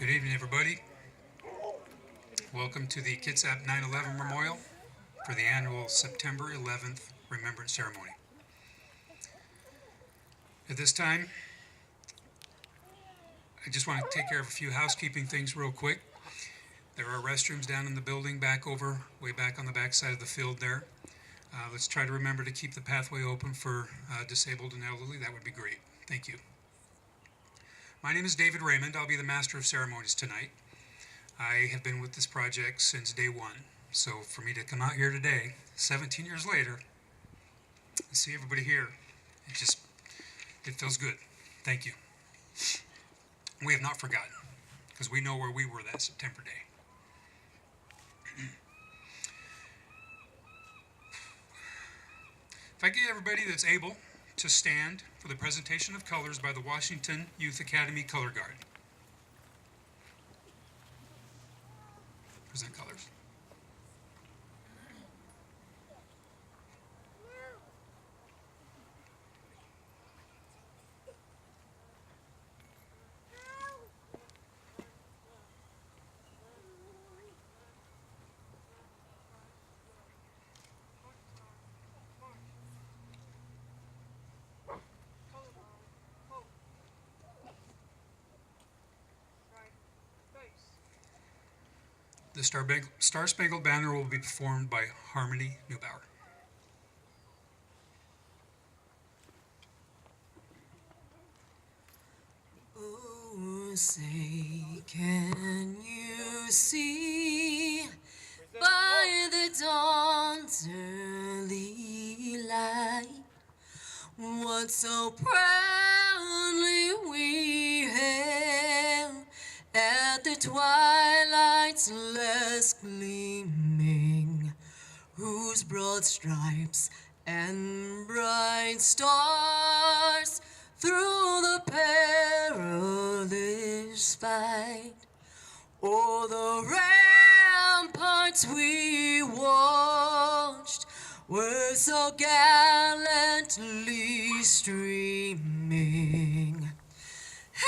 Good evening, everybody. Welcome to the Kitsap 9/11 Memorial for the annual September 11th Remembrance Ceremony. At this time, I just want to take care of a few housekeeping things real quick. There are restrooms down in the building way back on the back side of the field there. Let's try to remember to keep the pathway open for disabled and elderly. That would be great. Thank you. My name is David Raymond. I'll be the Master of Ceremonies tonight. I have been with this project since day one, so for me to come out here today, 17 years later, and see everybody here, it feels good. Thank you. We have not forgotten, because we know where we were that September day. If I get everybody that's able to stand for the presentation of colors by the Washington Youth Academy Color Guard. Present colors. The Star Spangled Banner will be performed by Harmony Neubauer. Oh, say, can you see by the dawn's early light what so proudly we hailed at the twilight's last gleaming, whose broad stripes and bright stars through the perilous fight o'er the ramparts we watched were so gallantly streaming,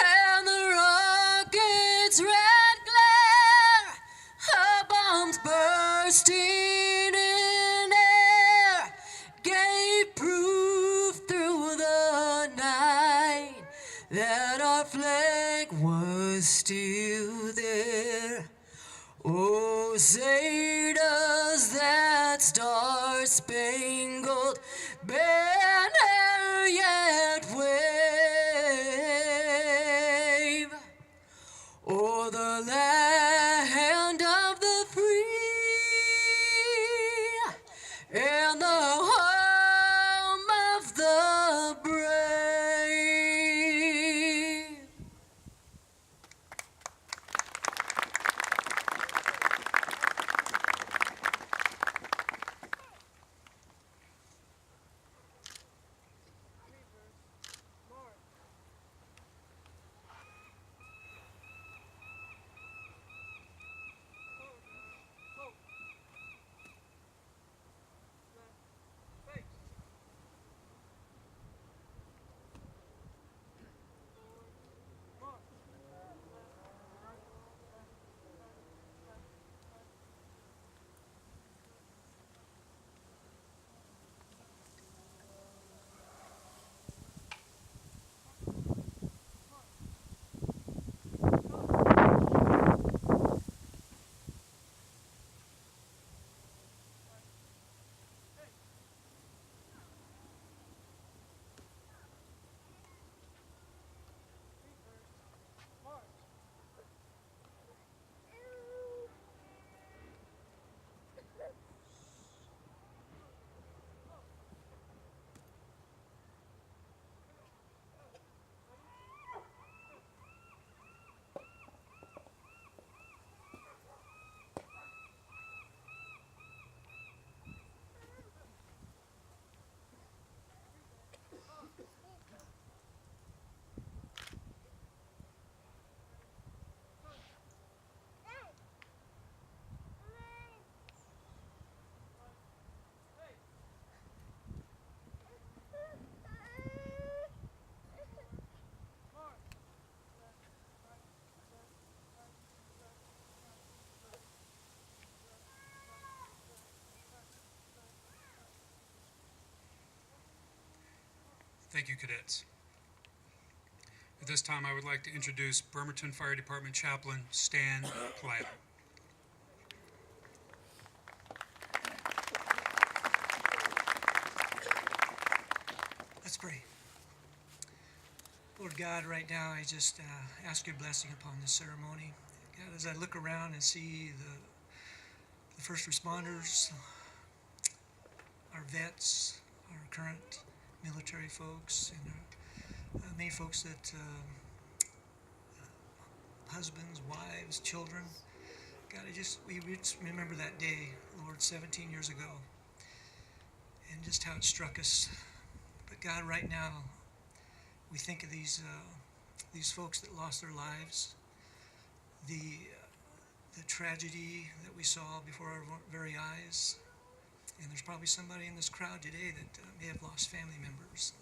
and the rocket's red glare, her bombs bursting in air, gave proof through the night that our flag was still there. Oh, say does that star-spangled banner yet wave o'er the land of the free and the home of the brave? Thank you, cadets. At this time, I would like to introduce Bremerton Fire Department Chaplain Stan Plyler. Let's pray. Lord God, right now I just ask your blessing upon this ceremony. God, as I look around and see the first responders, our vets, our current military folks, and our many folks that husbands, wives, children. God, we just remember that day, Lord, 17 years ago, and just how it struck us. But God, right now, we think of these folks that lost their lives, the tragedy that we saw before our very eyes, and there's probably somebody in this crowd today that may have lost family members.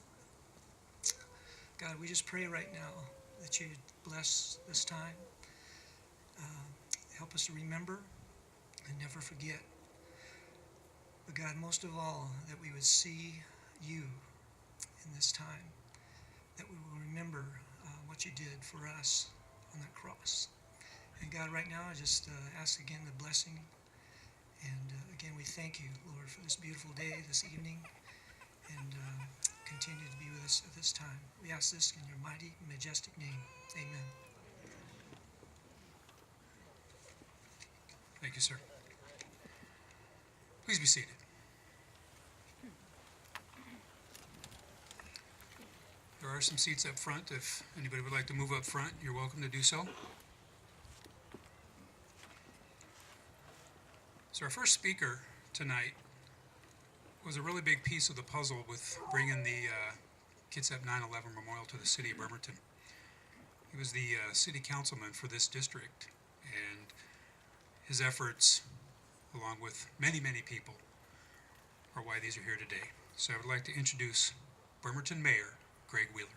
God, we just pray right now that you bless this time. Help us to remember and never forget. But God, most of all, that we would see you in this time, that we will remember what you did for us on that cross. And God, right now, I just ask again the blessing. And again, we thank you, Lord, for this beautiful day, this evening, and continue to be with us at this time. We ask this in your mighty, majestic name. Amen. Thank you, sir. Please be seated. There are some seats up front. If anybody would like to move up front, you're welcome to do so. So our first speaker tonight was a really big piece of the puzzle with bringing the Kitsap 9/11 memorial to the city of Bremerton. He was the city councilman for this district, and his efforts, along with many, many people, are why these are here today. So I would like to introduce Bremerton Mayor Greg Wheeler.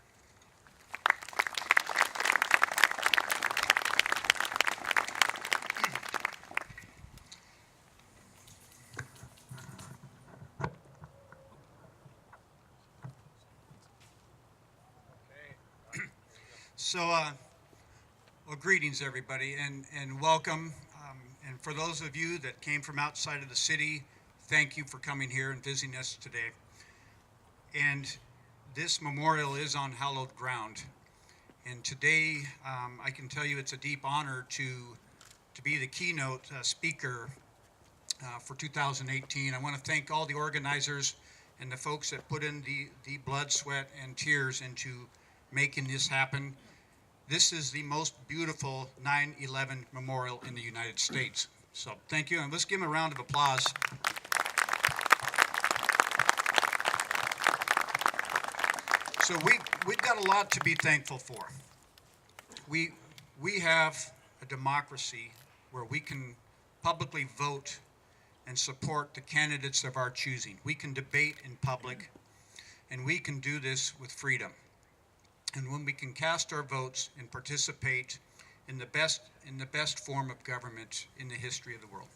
So, well, greetings, everybody, and welcome. And for those of you that came from outside of the city, thank you for coming here and visiting us today. And this memorial is on hallowed ground. And today, I can tell you it's a deep honor to be the keynote speaker for 2018. I want to thank all the organizers and the folks that put in the blood, sweat, and tears into making this happen. This is the most beautiful 9/11 memorial in the United States. So thank you, and let's give them a round of applause. So we've got a lot to be thankful for. We have a democracy where we can publicly vote and support the candidates of our choosing. We can debate in public, and we can do this with freedom. And when we can cast our votes and participate in the best form of government in the history of the world.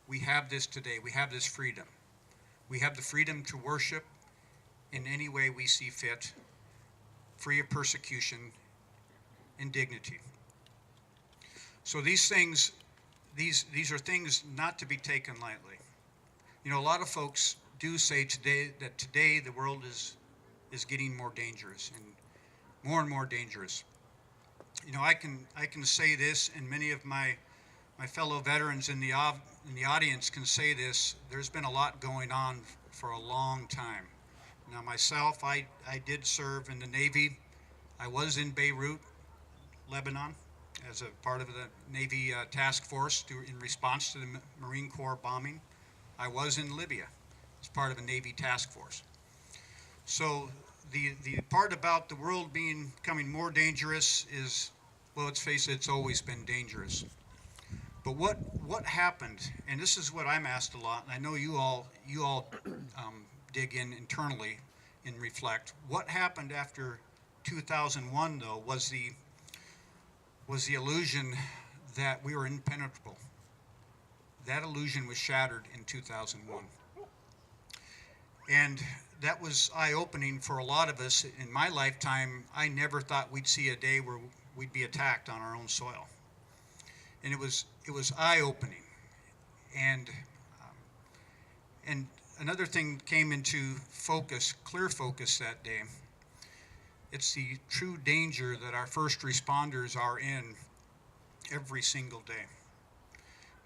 We have this today. We have this freedom. We have the freedom to worship in any way we see fit, free of persecution and dignity. So these things, these are things not to be taken lightly. You know, a lot of folks do say today that today the world is getting more dangerous and more dangerous. You know, I can say this, and many of my fellow veterans in the audience can say this. There's been a lot going on for a long time. Now, myself, I did serve in the Navy. I was in Beirut, Lebanon, as a part of the Navy task force in response to the Marine Corps bombing. I was in Libya as part of a Navy task force. So the part about the world becoming more dangerous is, well, let's face it, it's always been dangerous. But what happened, and this is what I'm asked a lot, and I know you all dig in internally and reflect. What happened after 2001, though, was the illusion that we were impenetrable. That illusion was shattered in 2001. And that was eye-opening for a lot of us. In my lifetime, I never thought we'd see a day where we'd be attacked on our own soil. And it was eye-opening. And another thing came into focus, clear focus that day. It's the true danger that our first responders are in every single day.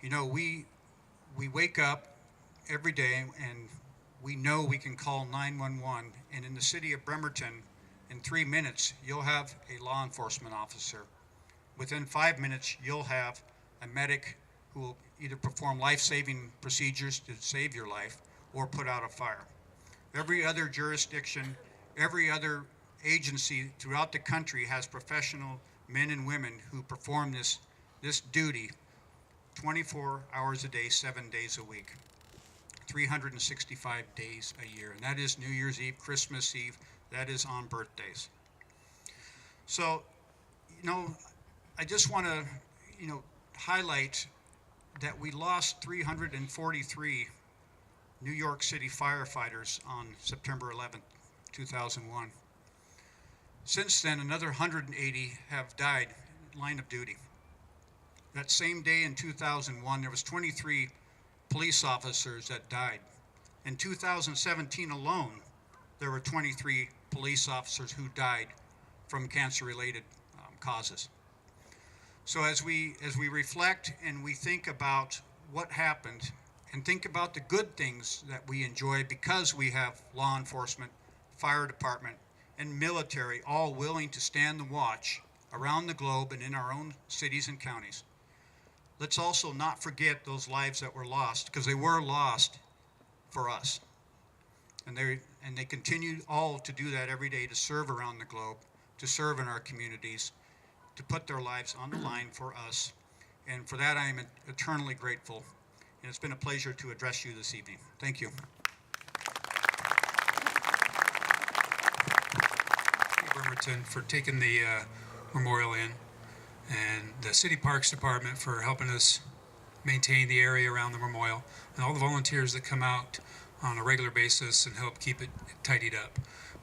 You know, we wake up every day and we know we can call 911, and in the city of Bremerton, in 3 minutes, you'll have a law enforcement officer. Within 5 minutes, you'll have a medic who will either perform life-saving procedures to save your life or put out a fire. Every other jurisdiction, every other agency throughout the country has professional men and women who perform this duty 24 hours a day, 7 days a week, 365 days a year. And that is New Year's Eve, Christmas Eve, that is on birthdays. So, you know, I just want to, you know, highlight that we lost 343 New York City firefighters on September 11th, 2001. Since then, another 180 have died in line of duty. That same day in 2001, there was 23 police officers that died. In 2017 alone, there were 23 police officers who died from cancer-related causes. So as we reflect and we think about what happened and think about the good things that we enjoy because we have law enforcement, fire department, and military all willing to stand the watch around the globe and in our own cities and counties. Let's also not forget those lives that were lost, because they were lost for us. And they continue all to do that every day, to serve around the globe, to serve in our communities, to put their lives on the line for us. And for that, I am eternally grateful. And it's been a pleasure to address you this evening. Thank you. Thank you, Bremerton, for taking the memorial in, and the City Parks Department for helping us maintain the area around the memorial, and all the volunteers that come out on a regular basis and help keep it tidied up.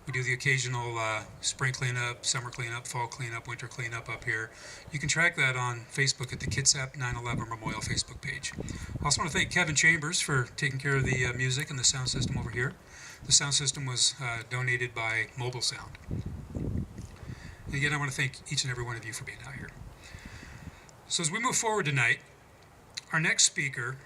We do the occasional spring cleanup, summer cleanup, fall cleanup, winter cleanup up here. You can track that on Facebook at the Kitsap 9/11 Memorial Facebook page. I also want to thank Kevin Chambers for taking care of the music and the sound system over here. The sound system was donated by Mobile Sound. And again, I want to thank each and every one of you for being out here. So as we move forward tonight, our next speaker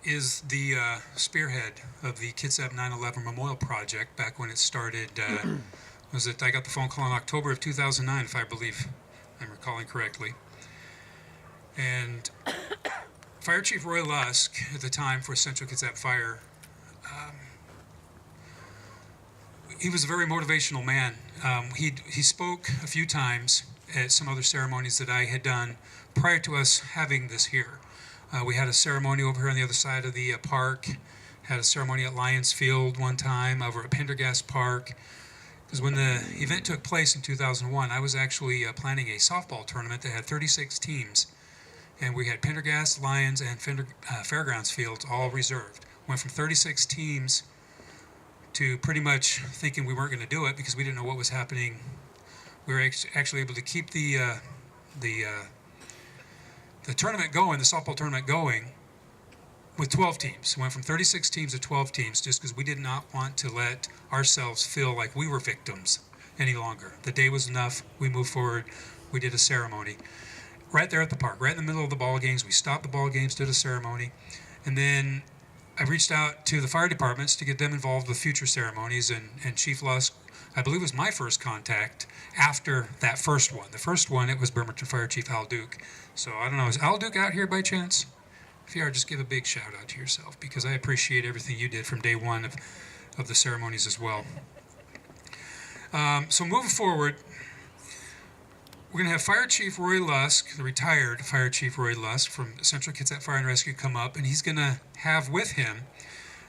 is the spearhead of the Kitsap 9/11 Memorial Project back when it started. I got the phone call in October of 2009, if I believe I'm recalling correctly. And Fire Chief Roy Lusk, at the time for Central Kitsap Fire, he was a very motivational man. He spoke a few times at some other ceremonies that I had done prior to us having this here. We had a ceremony over here on the other side of the park, had a ceremony at Lions Field one time, over at Pendergast Park. Because when the event took place in 2001, I was actually planning a softball tournament that had 36 teams. And we had Pendergast, Lions, and Fairgrounds Fields all reserved. Went from 36 teams to pretty much thinking we weren't going to do it because we didn't know what was happening. We were actually able to keep the tournament going, the softball tournament going, with 12 teams. We went from 36 teams to 12 teams just because we did not want to let ourselves feel like we were victims any longer. The day was enough. We moved forward. We did a ceremony right there at the park, right in the middle of the ball games. We stopped the ball games, did a ceremony, and then I reached out to the fire departments to get them involved with future ceremonies, and Chief Lusk, I believe, was my first contact after that first one. The first one, it was Bremerton Fire Chief Al Duke. So I don't know, is Al Duke out here by chance? If you are, just give a big shout out to yourself, because I appreciate everything you did from day one of the ceremonies as well. So moving forward, we're going to have Fire Chief Roy Lusk, the retired Fire Chief Roy Lusk from Central Kitsap Fire and Rescue, come up, and he's going to have with him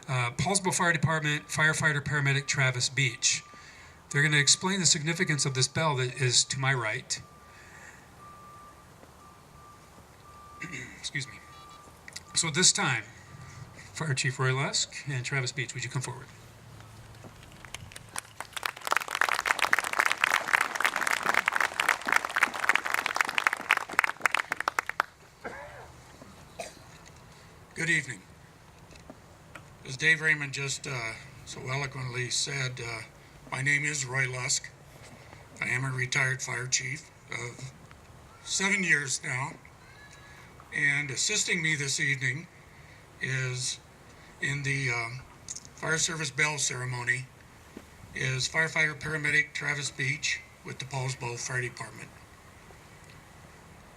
Paulsboro Fire Department firefighter paramedic Travis Beach. They're going to explain the significance of this bell that is to my right. Excuse me. So at this time, Fire Chief Roy Lusk and Travis Beach, would you come forward? Good evening. As Dave Raymond just so eloquently said, my name is Roy Lusk. I am a retired fire chief of 7 years now, and assisting me this evening is in the fire service bell ceremony is firefighter paramedic Travis Beach with the Paulsbo Fire Department.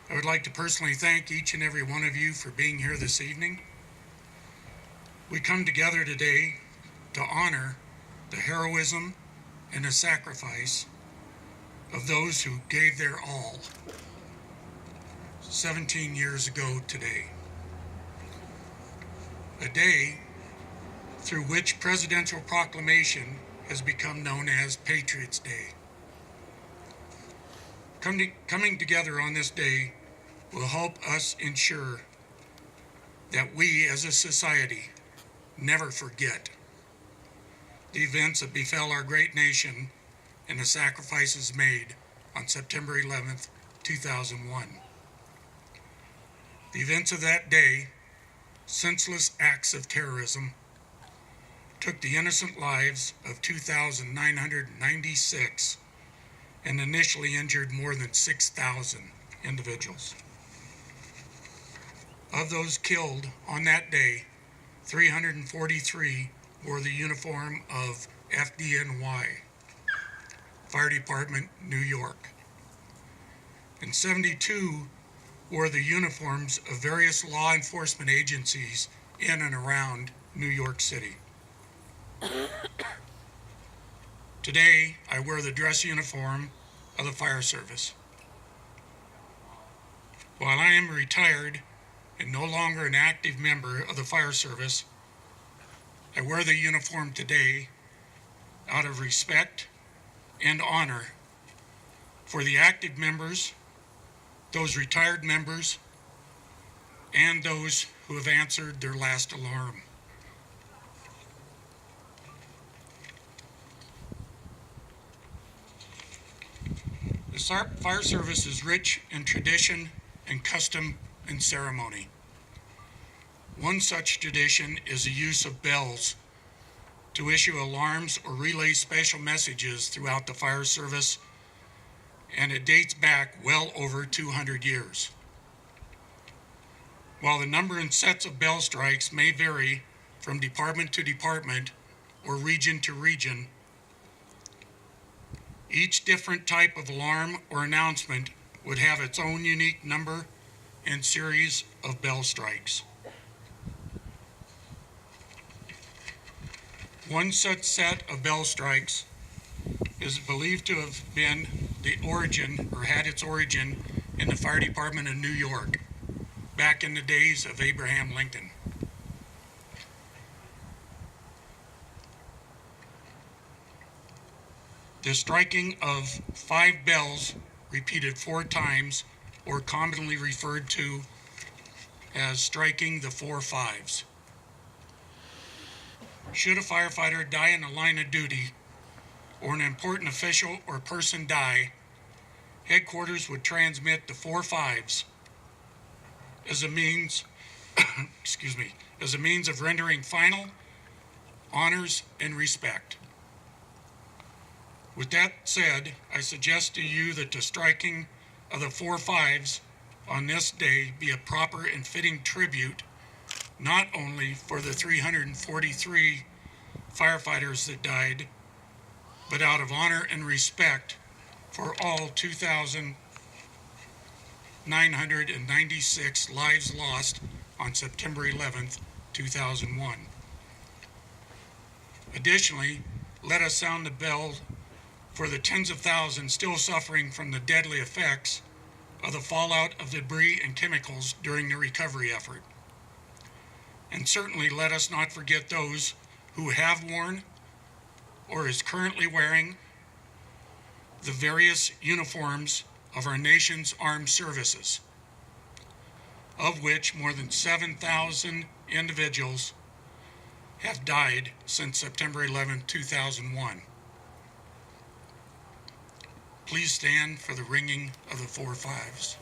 I would like to personally thank each and every one of you for being here this evening. We come together today to honor the heroism and the sacrifice of those who gave their all 17 years ago today. A day through which presidential proclamation has become known as Patriots' Day. Coming together on this day will help us ensure that we as a society never forget the events that befell our great nation and the sacrifices made on September 11th, 2001. The events of that day, senseless acts of terrorism, took the innocent lives of 2,996 and initially injured more than 6,000 individuals. Of those killed on that day, 343 wore the uniform of FDNY, Fire Department, New York, and 72 wore the uniforms of various law enforcement agencies in and around New York City. Today, I wear the dress uniform of the fire service. While I am retired and no longer an active member of the fire service, I wear the uniform today out of respect and honor for the active members, those retired members, and those who have answered their last alarm. The fire service is rich in tradition and custom and ceremony. One such tradition is the use of bells to issue alarms or relay special messages throughout the fire service, and it dates back well over 200 years. While the number and sets of bell strikes may vary from department to department or region to region, each different type of alarm or announcement would have its own unique number and series of bell strikes. One such set of bell strikes is believed to have been the origin, or had its origin, in the Fire Department of New York, back in the days of Abraham Lincoln. The striking of 5 bells repeated 4 times, or commonly referred to as striking the 4 5s. Should a firefighter die in the line of duty, or an important official or person die, headquarters would transmit the 4 5s as a means, as a means of rendering final honors and respect. With that said, I suggest to you that the striking of the 4 5s on this day be a proper and fitting tribute, not only for the 343 firefighters that died, but out of honor and respect for all 2,996 lives lost on September 11th, 2001. Additionally, let us sound the bell for the tens of thousands still suffering from the deadly effects of the fallout of debris and chemicals during the recovery effort. And certainly let us not forget those who have worn or is currently wearing the various uniforms of our nation's armed services, of which more than 7,000 individuals have died since September 11, 2001. Please stand for the ringing of the 4 5s.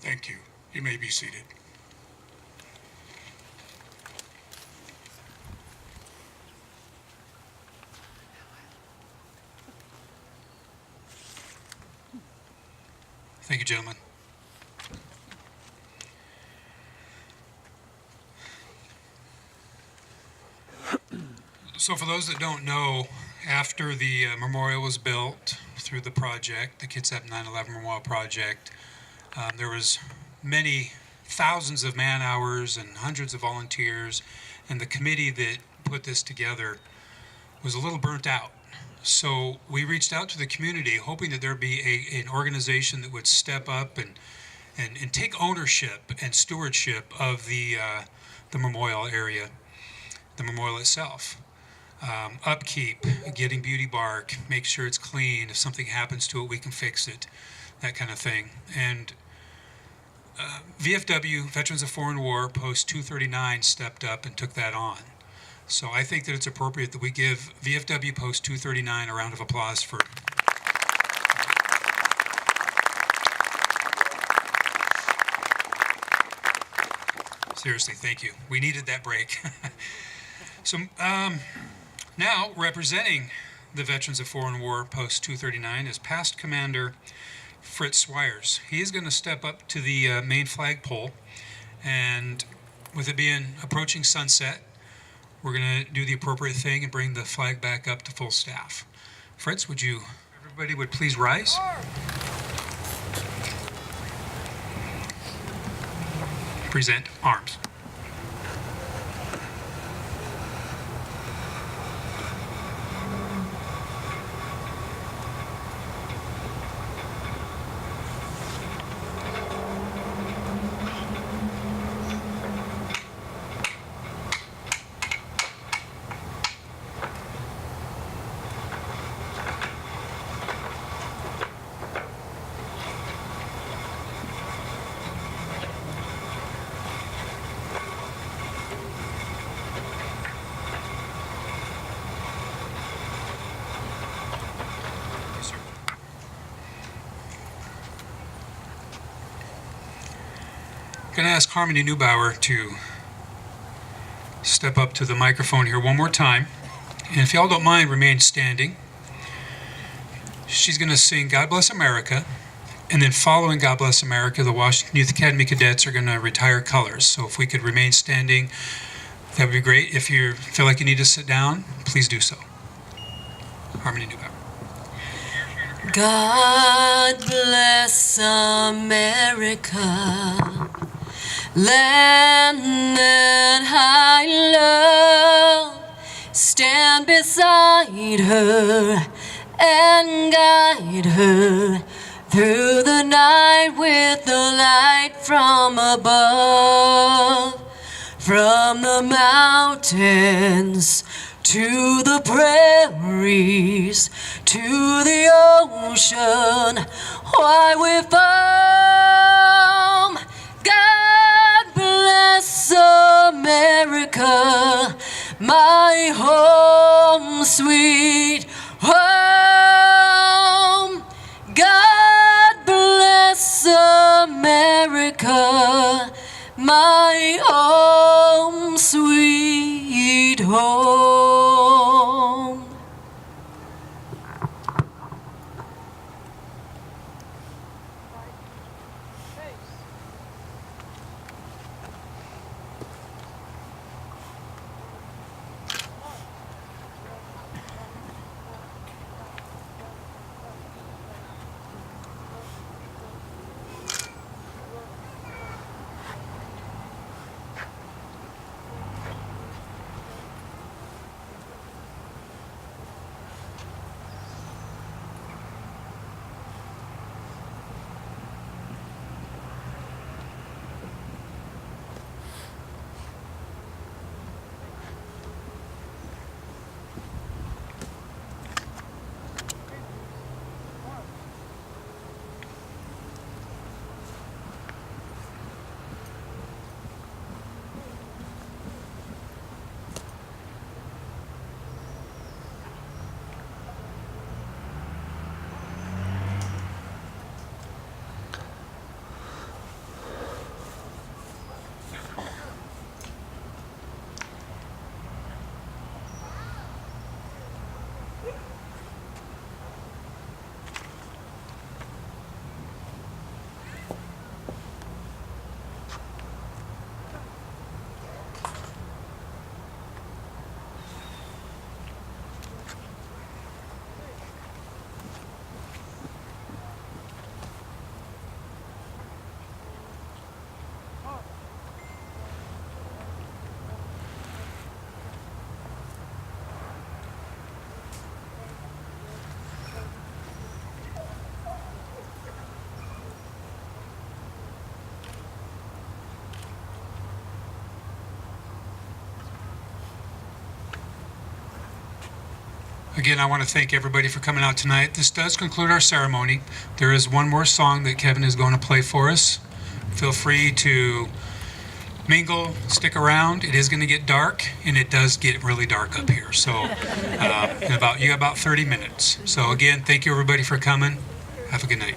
Thank you. You may be seated. Thank you, gentlemen. So for those that don't know, after the memorial was built through the project, the Kitsap 9/11 Memorial Project, there was many thousands of man hours and hundreds of volunteers, and the committee that put this together was a little burnt out. So we reached out to the community hoping that there'd be an organization that would step up and take ownership and stewardship of the memorial area, the memorial itself. Upkeep, getting beauty bark, make sure it's clean. If something happens to it, we can fix it, that kind of thing. And VFW, Veterans of Foreign War, Post 239, stepped up and took that on. So I think that it's appropriate that we give VFW Post 239 a round of applause for. Seriously, thank you. We needed that break. So now representing the Veterans of Foreign War Post 239 is Past Commander Fritz Swires. He is going to step up to the main flagpole, and with it being approaching sunset, we're going to do the appropriate thing and bring the flag back up to full staff. Fritz, everybody would please rise? Present arms. Going to ask Harmony Neubauer to step up to the microphone here one more time. And if y'all don't mind, remain standing. She's going to sing God Bless America. And then following God Bless America, the Washington Youth Academy cadets are going to retire colors. So if we could remain standing, that would be great. If you feel like you need to sit down, please do so. Harmony Neubauer. God bless America, land that I love. Stand beside her and guide her through the night with the light from above. From the mountains to the prairies, to the ocean, why we foam. God bless America, my home, sweet home. God bless America, my home, sweet home. Again, I want to thank everybody for coming out tonight. This does conclude our ceremony. There is one more song that Kevin is going to play for us. Feel free to mingle, stick around. It is going to get dark, and it does get really dark up here. So you got about 30 minutes. So again, thank you everybody for coming. Have a good night.